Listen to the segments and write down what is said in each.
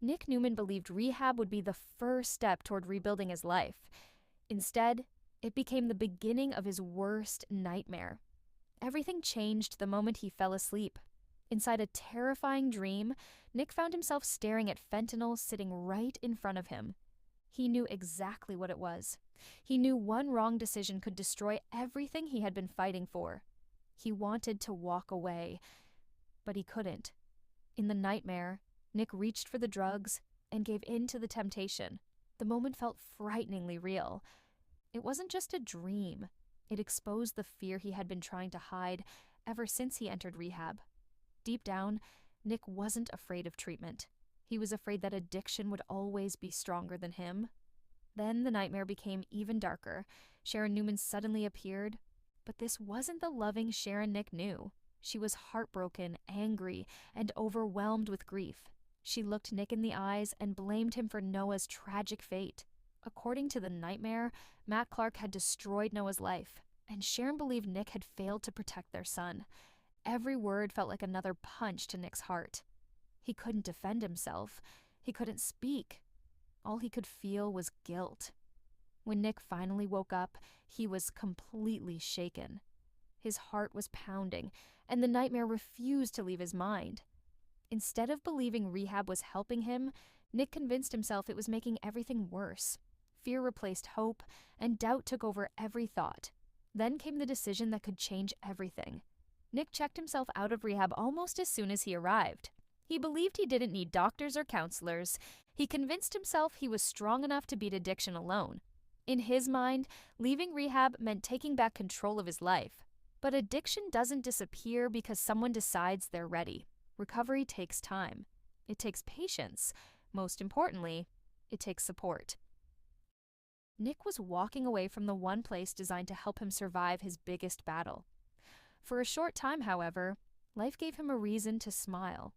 Nick Newman believed rehab would be the first step toward rebuilding his life. Instead, it became the beginning of his worst nightmare. Everything changed the moment he fell asleep. Inside a terrifying dream, Nick found himself staring at fentanyl sitting right in front of him. He knew exactly what it was. He knew one wrong decision could destroy everything he had been fighting for. He wanted to walk away, but he couldn't. In the nightmare, Nick reached for the drugs and gave in to the temptation. The moment felt frighteningly real. It wasn't just a dream. It exposed the fear he had been trying to hide ever since he entered rehab. Deep down, Nick wasn't afraid of treatment. He was afraid that addiction would always be stronger than him. Then the nightmare became even darker. Sharon Newman suddenly appeared, but this wasn't the loving Sharon Nick knew. She was heartbroken, angry, and overwhelmed with grief. She looked Nick in the eyes and blamed him for Noah's tragic fate. According to the nightmare, Matt Clark had destroyed Noah's life, and Sharon believed Nick had failed to protect their son. Every word felt like another punch to Nick's heart. He couldn't defend himself. He couldn't speak. All he could feel was guilt. When Nick finally woke up, he was completely shaken. His heart was pounding, and the nightmare refused to leave his mind. Instead of believing rehab was helping him, Nick convinced himself it was making everything worse. Fear replaced hope, and doubt took over every thought. Then came the decision that could change everything. Nick checked himself out of rehab almost as soon as he arrived. He believed he didn't need doctors or counselors. He convinced himself he was strong enough to beat addiction alone. In his mind, leaving rehab meant taking back control of his life. But addiction doesn't disappear because someone decides they're ready. Recovery takes time. It takes patience. Most importantly, it takes support. Nick was walking away from the one place designed to help him survive his biggest battle. For a short time, however, life gave him a reason to smile.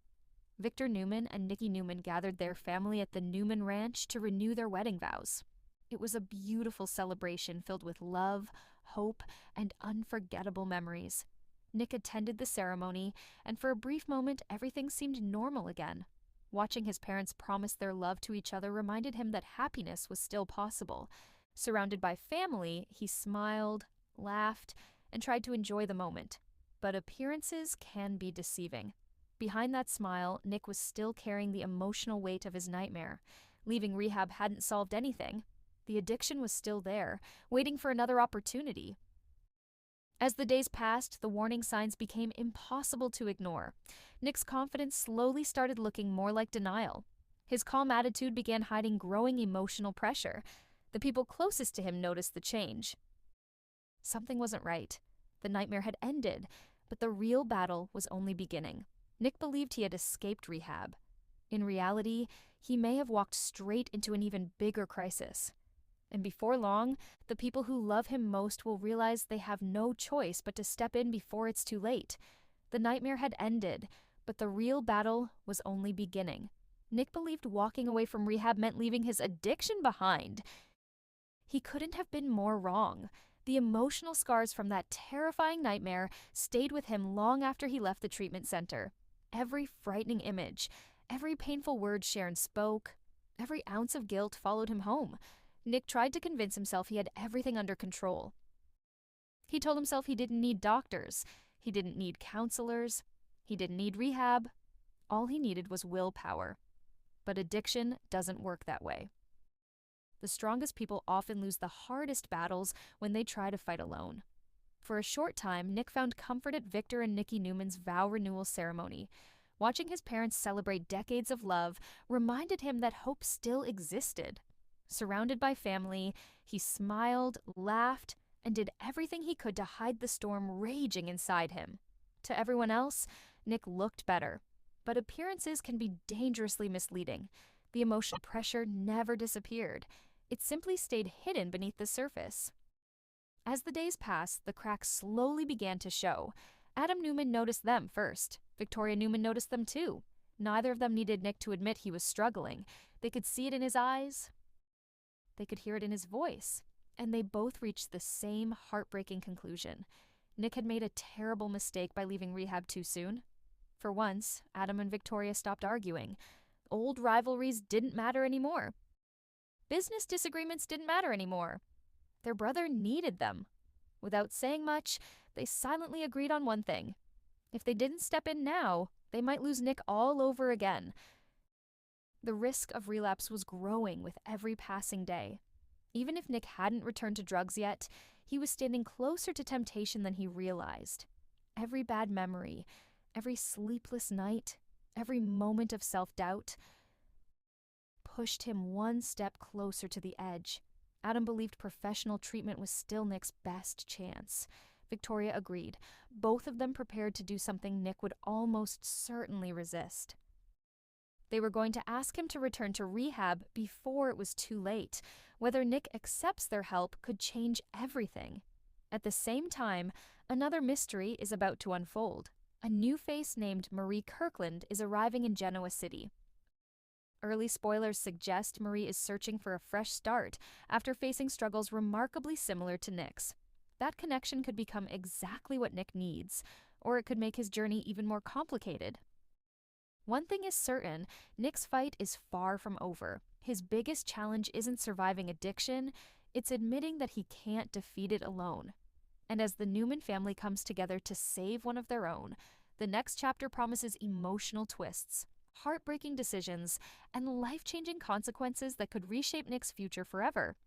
Victor Newman and Nikki Newman gathered their family at the Newman Ranch to renew their wedding vows. It was a beautiful celebration filled with love, hope, and unforgettable memories. Nick attended the ceremony, and for a brief moment, everything seemed normal again. Watching his parents promise their love to each other reminded him that happiness was still possible. Surrounded by family, he smiled, laughed, and tried to enjoy the moment. But appearances can be deceiving. Behind that smile, Nick was still carrying the emotional weight of his nightmare. Leaving rehab hadn't solved anything. The addiction was still there, waiting for another opportunity. As the days passed, the warning signs became impossible to ignore. Nick's confidence slowly started looking more like denial. His calm attitude began hiding growing emotional pressure. The people closest to him noticed the change. Something wasn't right. The nightmare had ended, but the real battle was only beginning. Nick believed he had escaped rehab. In reality, he may have walked straight into an even bigger crisis. And before long, the people who love him most will realize they have no choice but to step in before it's too late. The nightmare had ended, but the real battle was only beginning. Nick believed walking away from rehab meant leaving his addiction behind. He couldn't have been more wrong. The emotional scars from that terrifying nightmare stayed with him long after he left the treatment center. Every frightening image, every painful word Sharon spoke, every ounce of guilt followed him home. Nick tried to convince himself he had everything under control. He told himself he didn't need doctors, he didn't need counselors, he didn't need rehab. All he needed was willpower. But addiction doesn't work that way. The strongest people often lose the hardest battles when they try to fight alone. For a short time, Nick found comfort at Victor and Nikki Newman's vow renewal ceremony. Watching his parents celebrate decades of love reminded him that hope still existed. Surrounded by family, he smiled, laughed, and did everything he could to hide the storm raging inside him. To everyone else, Nick looked better. But appearances can be dangerously misleading. The emotional pressure never disappeared. It simply stayed hidden beneath the surface. As the days passed, the cracks slowly began to show. Adam Newman noticed them first. Victoria Newman noticed them too. Neither of them needed Nick to admit he was struggling. They could see it in his eyes. They could hear it in his voice. And they both reached the same heartbreaking conclusion. Nick had made a terrible mistake by leaving rehab too soon. For once, Adam and Victoria stopped arguing. Old rivalries didn't matter anymore. Business disagreements didn't matter anymore. Their brother needed them. Without saying much, they silently agreed on one thing. If they didn't step in now, they might lose Nick all over again. The risk of relapse was growing with every passing day. Even if Nick hadn't returned to drugs yet, he was standing closer to temptation than he realized. Every bad memory, every sleepless night, every moment of self-doubt pushed him one step closer to the edge. Adam believed professional treatment was still Nick's best chance. Victoria agreed, both of them prepared to do something Nick would almost certainly resist. They were going to ask him to return to rehab before it was too late. Whether Nick accepts their help could change everything. At the same time, another mystery is about to unfold. A new face named Marie Kirkland is arriving in Genoa City. Early spoilers suggest Marie is searching for a fresh start after facing struggles remarkably similar to Nick's. That connection could become exactly what Nick needs, or it could make his journey even more complicated. One thing is certain, Nick's fight is far from over. His biggest challenge isn't surviving addiction, it's admitting that he can't defeat it alone. And as the Newman family comes together to save one of their own, the next chapter promises emotional twists, heartbreaking decisions, and life-changing consequences that could reshape Nick's future forever.